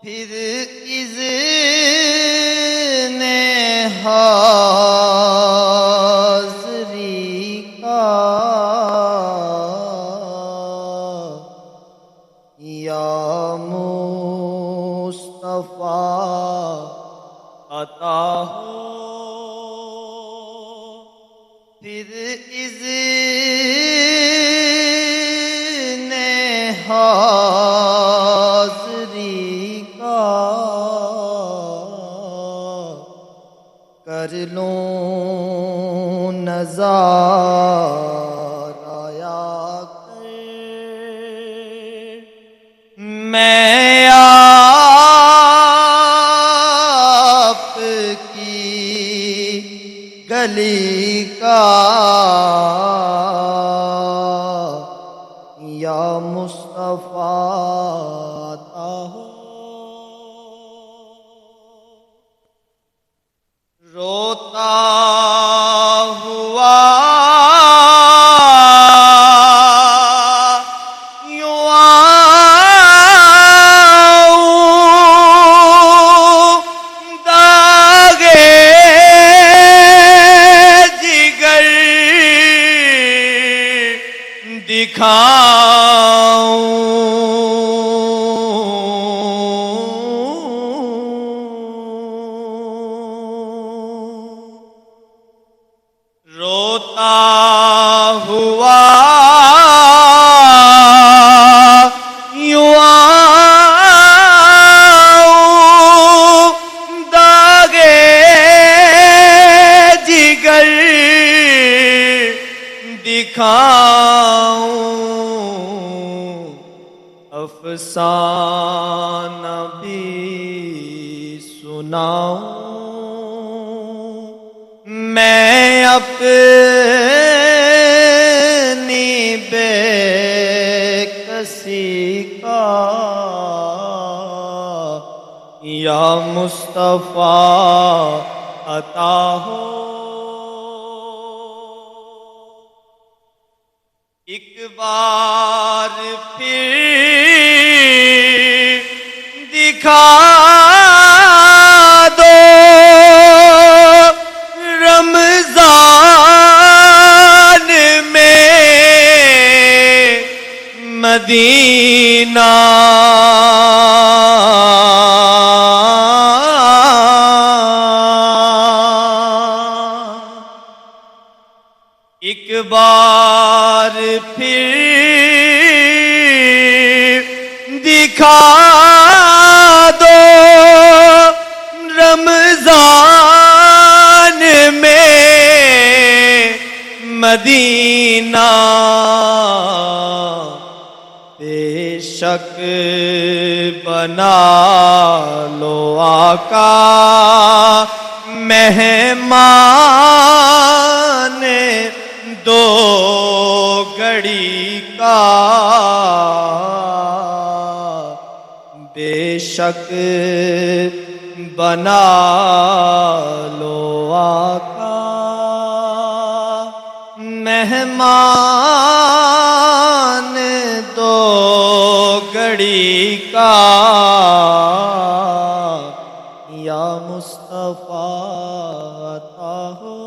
پھر اذن حاضری کا یا مصطفیٰ عطا ہو، پھر اذن حاضری کا کر لوں نظارہ یا کر میں آپ کی گلی کا یا مصطفیٰ عطا ہو۔ روتا ہوا یوں آؤں داغے جگر دکھاؤں، روتا ہوا یوں آؤں داغے جگر دکھاؤں، افسانہ بھی سناؤں میں اپنی بے کسی کا یا مصطفیٰ عطا ہو۔ ایک بار پھر دکھا دو رمضان میں مدینہ، ایک بار پھر دکھا دو رمضان میں مدینہ، بے شک بنا لو آقا مہمان دو گھڑی کا، بے شک بنا لو آقا مہمان دو گھڑی کا یا مصطفیٰ عطا ہو۔